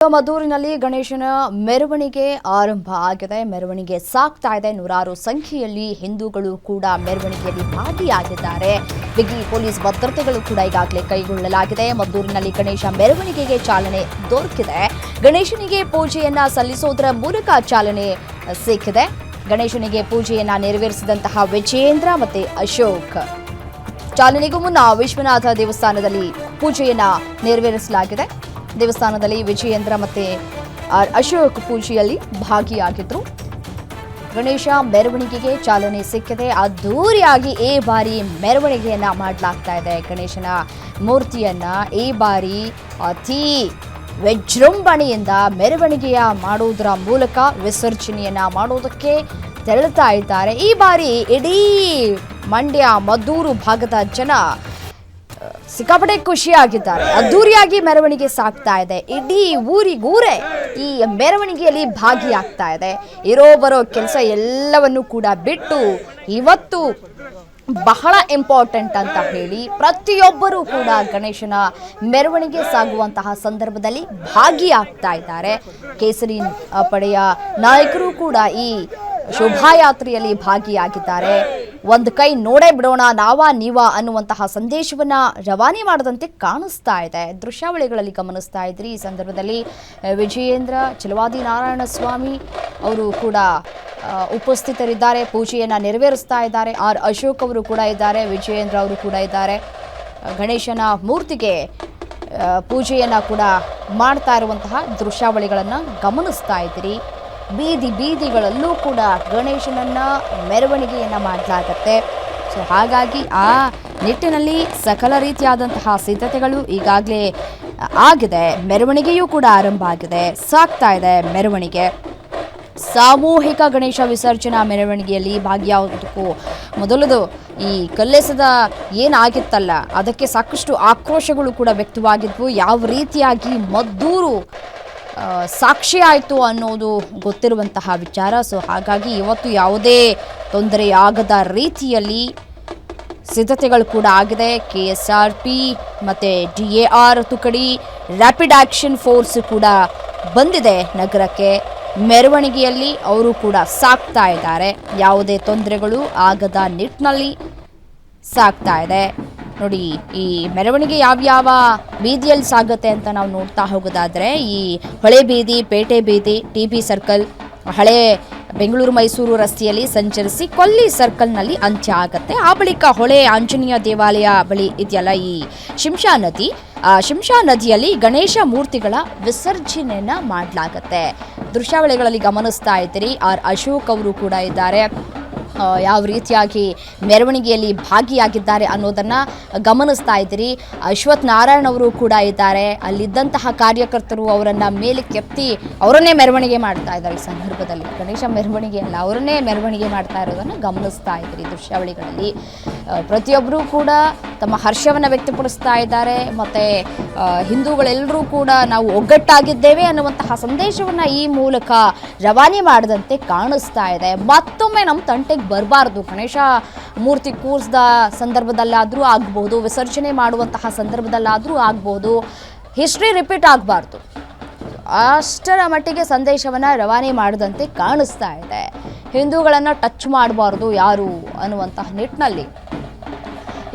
ಮದ್ದೂರಿನಲ್ಲಿ ಗಣೇಶನ ಮೆರವಣಿಗೆ ಆರಂಭ ಆಗಿದೆ. ಮೆರವಣಿಗೆ ಸಾಗ್ತಾ ಇದೆ. ನೂರಾರು ಸಂಖ್ಯೆಯಲ್ಲಿ ಹಿಂದೂಗಳು ಕೂಡ ಮೆರವಣಿಗೆಯಲ್ಲಿ ಭಾಗಿಯಾಗಿದ್ದಾರೆ. ಬಿಗಿ ಪೊಲೀಸ್ ಭದ್ರತೆಗಳು ಕೂಡ ಈಗಾಗಲೇ ಕೈಗೊಳ್ಳಲಾಗಿದೆ. ಮದ್ದೂರಿನಲ್ಲಿ ಗಣೇಶ ಮೆರವಣಿಗೆಗೆ ಚಾಲನೆ ದೊರಕಿದೆ. ಗಣೇಶನಿಗೆ ಪೂಜೆಯನ್ನ ಸಲ್ಲಿಸೋದರ ಮೂಲಕ ಚಾಲನೆ ಸಿಕ್ಕಿದೆ. ಗಣೇಶನಿಗೆ ಪೂಜೆಯನ್ನ ನೆರವೇರಿಸಿದಂತಹ ವಿಜಯೇಂದ್ರ ಮತ್ತೆ ಅಶೋಕ್ ಚಾಲನೆಗೂ ಮುನ್ನ ವಿಶ್ವನಾಥ ದೇವಸ್ಥಾನದಲ್ಲಿ ಪೂಜೆಯನ್ನ ನೆರವೇರಿಸಲಾಗಿದೆ. ದೇವಸ್ಥಾನದಲ್ಲಿ ವಿಜಯೇಂದ್ರ ಮತ್ತೆ ಅಶೋಕ್ ಪೂಜೆಯಲ್ಲಿ ಭಾಗಿಯಾಗಿದ್ರು. ಗಣೇಶ ಮೆರವಣಿಗೆಗೆ ಚಾಲನೆ ಸಿಕ್ಕಿದೆ. ಅದ್ದೂರಿಯಾಗಿ ಈ ಬಾರಿ ಮೆರವಣಿಗೆಯನ್ನ ಮಾಡಲಾಗ್ತಾ ಇದೆ. ಗಣೇಶನ ಮೂರ್ತಿಯನ್ನ ಈ ಬಾರಿ ಅತಿ ವಿಜೃಂಭಣೆಯಿಂದ ಮೆರವಣಿಗೆಯ ಮಾಡೋದರ ಮೂಲಕ ವಿಸರ್ಜನೆಯನ್ನ ಮಾಡೋದಕ್ಕೆ ತೆರಳುತ್ತಾ ಇದ್ದಾರೆ. ಈ ಬಾರಿ ಇಡೀ ಮಂಡ್ಯ ಮದ್ದೂರು ಭಾಗದ ಜನ ಸಿಕ್ಕಾಪಟ್ಟೆ ಖುಷಿಯಾಗಿದ್ದಾರೆ. ಅದ್ದೂರಿಯಾಗಿ ಮೆರವಣಿಗೆ ಸಾಗ್ತಾ ಇದೆ. ಇಡೀ ಊರಿಗೂರೇ ಈ ಮೆರವಣಿಗೆಯಲ್ಲಿ ಭಾಗಿಯಾಗ್ತಾ ಇದೆ. ಇರೋ ಬರೋ ಕೆಲಸ ಎಲ್ಲವನ್ನು ಕೂಡ ಬಿಟ್ಟು ಇವತ್ತು ಬಹಳ ಇಂಪಾರ್ಟೆಂಟ್ ಅಂತ ಹೇಳಿ ಪ್ರತಿಯೊಬ್ಬರೂ ಕೂಡ ಗಣೇಶನ ಮೆರವಣಿಗೆ ಸಾಗುವಂತಹ ಸಂದರ್ಭದಲ್ಲಿ ಭಾಗಿಯಾಗ್ತಾ ಇದ್ದಾರೆ. ಕೇಸರಿ ಪಡೆಯ ನಾಯಕರು ಕೂಡ ಈ ಶೋಭಾಯಾತ್ರೆಯಲ್ಲಿ ಭಾಗಿಯಾಗಿದ್ದಾರೆ. ಒಂದು ಕೈ ನೋಡೇ ಬಿಡೋಣ ನಾವಾ ನೀವಾ ಅನ್ನುವಂತಹ ಸಂದೇಶವನ್ನ ರವಾನೆ ಮಾಡದಂತೆ ಕಾಣಿಸ್ತಾ ಇದೆ. ದೃಶ್ಯಾವಳಿಗಳಲ್ಲಿ ಗಮನಿಸ್ತಾ ಇದ್ರಿ. ಈ ಸಂದರ್ಭದಲ್ಲಿ ವಿಜಯೇಂದ್ರ, ಛಲವಾದಿ ನಾರಾಯಣ ಸ್ವಾಮಿ ಅವರು ಕೂಡ ಉಪಸ್ಥಿತರಿದ್ದಾರೆ. ಪೂಜೆಯನ್ನ ನೆರವೇರಿಸ್ತಾ ಇದ್ದಾರೆ. ಅಶೋಕ್ ಅವರು ಕೂಡ ಇದ್ದಾರೆ. ವಿಜಯೇಂದ್ರ ಅವರು ಕೂಡ ಇದ್ದಾರೆ. ಗಣೇಶನ ಮೂರ್ತಿಗೆ ಪೂಜೆಯನ್ನ ಕೂಡ ಮಾಡ್ತಾ ಇರುವಂತಹ ದೃಶ್ಯಾವಳಿಗಳನ್ನ ಗಮನಿಸ್ತಾ ಇದ್ದೀರಿ. ಬೀದಿಗಳಲ್ಲೂ ಕೂಡ ಗಣೇಶನನ್ನ ಮೆರವಣಿಗೆಯನ್ನ ಮಾಡಲಾಗತ್ತೆ. ಸೊ ಹಾಗಾಗಿ ಆ ನಿಟ್ಟಿನಲ್ಲಿ ಸಕಲ ರೀತಿಯಾದಂತಹ ಸಿದ್ಧತೆಗಳು ಈಗಾಗಲೇ ಆಗಿದೆ. ಮೆರವಣಿಗೆಯೂ ಕೂಡ ಆರಂಭ ಆಗಿದೆ. ಸಾಗ್ತಾ ಇದೆ ಮೆರವಣಿಗೆ. ಸಾಮೂಹಿಕ ಗಣೇಶ ವಿಸರ್ಜನಾ ಮೆರವಣಿಗೆಯಲ್ಲಿ ಭಾಗಿಯಾಗೋದಕ್ಕೂ ಮೊದಲದು ಈ ಕಲ್ಲೆಸದ ಏನಾಗಿತ್ತಲ್ಲ ಅದಕ್ಕೆ ಸಾಕಷ್ಟು ಆಕ್ರೋಶಗಳು ಕೂಡ ವ್ಯಕ್ತವಾಗಿದ್ವು. ಯಾವ ರೀತಿಯಾಗಿ ಮದ್ದೂರು ಸಾಕ್ಷಿ ಆಯಿತು ಅನ್ನೋದು ಗೊತ್ತಿರುವಂತಹ ವಿಚಾರ. ಸೊ ಹಾಗಾಗಿ ಇವತ್ತು ಯಾವುದೇ ತೊಂದರೆಯಾಗದ ರೀತಿಯಲ್ಲಿ ಸಿದ್ಧತೆಗಳು ಕೂಡ ಆಗಿದೆ. KSRP ಮತ್ತು DAR ತುಕಡಿ, ರ್ಯಾಪಿಡ್ ಆಕ್ಷನ್ ಫೋರ್ಸ್ ಕೂಡ ಬಂದಿದೆ ನಗರಕ್ಕೆ. ಮೆರವಣಿಗೆಯಲ್ಲಿ ಅವರು ಕೂಡ ಸಾಗ್ತಾ ಇದ್ದಾರೆ. ಯಾವುದೇ ತೊಂದರೆಗಳು ಆಗದ ನಿಟ್ಟಿನಲ್ಲಿ ಸಾಗ್ತಾ ಇದೆ. ನೋಡಿ, ಈ ಮೆರವಣಿಗೆ ಯಾವ್ಯಾವ ಬೀದಿಯಲ್ಲಿ ಸಾಗುತ್ತೆ ಅಂತ ನಾವು ನೋಡ್ತಾ ಹೋಗೋದಾದರೆ ಈ ಹೊಳೆ ಬೀದಿ, ಪೇಟೆ ಬೀದಿ, TB ಸರ್ಕಲ್, ಹಳೆ ಬೆಂಗಳೂರು ಮೈಸೂರು ರಸ್ತೆಯಲ್ಲಿ ಸಂಚರಿಸಿ ಕೊಲ್ಲಿ ಸರ್ಕಲ್ನಲ್ಲಿ ಅಂತ್ಯ ಆಗುತ್ತೆ. ಆ ಬಳಿಕ ಹೊಳೆ ಆಂಜನೇಯ ದೇವಾಲಯ ಬಳಿ ಇದೆಯಲ್ಲ ಈ ಶಿಂಷಾ ನದಿ, ಆ ಶಿಂಷಾ ನದಿಯಲ್ಲಿ ಗಣೇಶ ಮೂರ್ತಿಗಳ ವಿಸರ್ಜನೆಯನ್ನ ಮಾಡಲಾಗತ್ತೆ. ದೃಶ್ಯಾವಳಿಗಳಲ್ಲಿ ಗಮನಿಸ್ತಾ ಇದ್ದೀರಿ. ಅಶೋಕ್ ಅವರು ಕೂಡ ಇದ್ದಾರೆ. ಯಾವ ರೀತಿಯಾಗಿ ಮೆರವಣಿಗೆಯಲ್ಲಿ ಭಾಗಿಯಾಗಿದ್ದಾರೆ ಅನ್ನೋದನ್ನು ಗಮನಿಸ್ತಾ ಇದ್ದೀರಿ. ಅಶ್ವಥ್ ನಾರಾಯಣ್ ಅವರು ಕೂಡ ಇದ್ದಾರೆ. ಅಲ್ಲಿದ್ದಂತಹ ಕಾರ್ಯಕರ್ತರು ಅವರನ್ನು ಮೇಲೆ ಕೆತ್ತಿ ಅವರನ್ನೇ ಮೆರವಣಿಗೆ ಮಾಡ್ತಾ ಇದ್ದಾರೆ. ಈ ಸಂದರ್ಭದಲ್ಲಿ ಗಣೇಶ ಮೆರವಣಿಗೆ ಅಲ್ಲ, ಅವರನ್ನೇ ಮೆರವಣಿಗೆ ಮಾಡ್ತಾ ಇರೋದನ್ನು ಗಮನಿಸ್ತಾ ಇದ್ದೀರಿ ದೃಶ್ಯಾವಳಿಗಳಲ್ಲಿ. ಪ್ರತಿಯೊಬ್ಬರೂ ಕೂಡ ತಮ್ಮ ಹರ್ಷವನ್ನು ವ್ಯಕ್ತಪಡಿಸ್ತಾ ಇದ್ದಾರೆ. ಮತ್ತು ಹಿಂದೂಗಳೆಲ್ಲರೂ ಕೂಡ ನಾವು ಒಗ್ಗಟ್ಟಾಗಿದ್ದೇವೆ ಅನ್ನುವಂತಹ ಸಂದೇಶವನ್ನು ಈ ಮೂಲಕ ರವಾನೆ ಮಾಡದಂತೆ ಕಾಣಿಸ್ತಾ ಇದೆ. ಮತ್ತೊಮ್ಮೆ ನಮ್ಮ ತಂಟೆಗೆ ಬರಬಾರ್ದು. ಗಣೇಶ ಮೂರ್ತಿ ಕೂರಿಸಿದ ಸಂದರ್ಭದಲ್ಲಾದರೂ ಆಗ್ಬೋದು, ವಿಸರ್ಜನೆ ಮಾಡುವಂತಹ ಸಂದರ್ಭದಲ್ಲಾದರೂ ಆಗ್ಬೋದು, ಹಿಸ್ಟ್ರಿ ರಿಪೀಟ್ ಆಗಬಾರ್ದು. ಅಷ್ಟರ ಮಟ್ಟಿಗೆ ಸಂದೇಶವನ್ನು ರವಾನೆ ಮಾಡದಂತೆ ಕಾಣಿಸ್ತಾ ಇದೆ. ಹಿಂದೂಗಳನ್ನು ಟಚ್ ಮಾಡಬಾರ್ದು ಯಾರು ಅನ್ನುವಂತಹ ನಿಟ್ಟಿನಲ್ಲಿ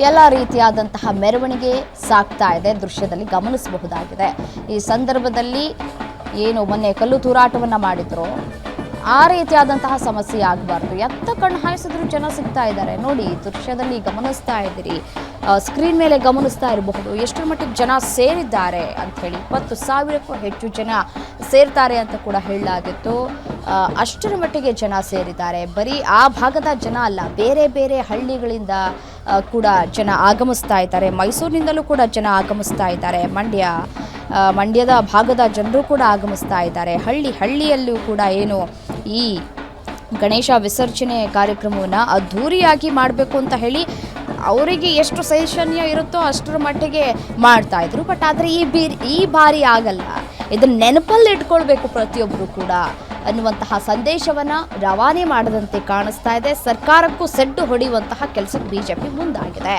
ಎಲ್ಲ ರೀತಿಯಾದಂತಹ ಮೆರವಣಿಗೆ ಸಾಗ್ತಾ ಇದೆ. ದೃಶ್ಯದಲ್ಲಿ ಗಮನಿಸಬಹುದಾಗಿದೆ. ಈ ಸಂದರ್ಭದಲ್ಲಿ ಏನು ಮೊನ್ನೆ ಕಲ್ಲು ತೂರಾಟವನ್ನು ಮಾಡಿದ್ರು ಆ ರೀತಿಯಾದಂತಹ ಸಮಸ್ಯೆ ಆಗಬಾರ್ದು. ಎತ್ತ ಕಣ್ಣು ಹಾಯಿಸಿದ್ರು ಜನ ಸಿಗ್ತಾ ಇದ್ದಾರೆ. ನೋಡಿ, ದೃಶ್ಯದಲ್ಲಿ ಗಮನಿಸ್ತಾ ಇದ್ದೀರಿ. ಸ್ಕ್ರೀನ್ ಮೇಲೆ ಗಮನಿಸ್ತಾ ಇರಬಹುದು ಎಷ್ಟರ ಮಟ್ಟಿಗೆ ಜನ ಸೇರಿದ್ದಾರೆ ಅಂಥೇಳಿ. 20,000ಕ್ಕೂ ಹೆಚ್ಚು ಜನ ಸೇರ್ತಾರೆ ಅಂತ ಕೂಡ ಹೇಳಲಾಗಿತ್ತು. ಅಷ್ಟರ ಮಟ್ಟಿಗೆ ಜನ ಸೇರಿದ್ದಾರೆ. ಬರೀ ಆ ಭಾಗದ ಜನ ಅಲ್ಲ, ಬೇರೆ ಬೇರೆ ಹಳ್ಳಿಗಳಿಂದ ಕೂಡ ಜನ ಆಗಮಿಸ್ತಾ ಇದ್ದಾರೆ. ಮೈಸೂರಿನಿಂದಲೂ ಕೂಡ ಜನ ಆಗಮಿಸ್ತಾ ಇದ್ದಾರೆ. ಮಂಡ್ಯದ ಭಾಗದ ಜನರು ಕೂಡ ಆಗಮಿಸ್ತಾ ಇದ್ದಾರೆ. ಹಳ್ಳಿಯಲ್ಲೂ ಕೂಡ ಏನು ಈ ಗಣೇಶ ವಿಸರ್ಜನೆ ಕಾರ್ಯಕ್ರಮವನ್ನು ಅದ್ಧೂರಿಯಾಗಿ ಮಾಡಬೇಕು ಅಂತ ಹೇಳಿ ಅವರಿಗೆ ಎಷ್ಟು ಸಹಿಷ್ಣುತೆ ಇರುತ್ತೋ ಅಷ್ಟರ ಮಟ್ಟಿಗೆ ಮಾಡ್ತಾ ಇದ್ರು. ಬಟ್ ಆದರೆ ಈ ಬಾರಿ ಆಗಲ್ಲ. ಇದನ್ನ ನೆನಪಲ್ಲಿ ಇಟ್ಕೊಳ್ಬೇಕು ಪ್ರತಿಯೊಬ್ಬರು ಕೂಡ ಅನ್ನುವಂತಹ ಸಂದೇಶವನ್ನು ರವಾನೆ ಮಾಡದಂತೆ ಕಾಣಿಸ್ತಾ ಇದೆ. ಸರ್ಕಾರಕ್ಕೂ ಸೆಡ್ಡು ಹೊಡೆಯುವಂತಹ ಕೆಲಸಕ್ಕೆ BJP ಮುಂದಾಗಿದೆ.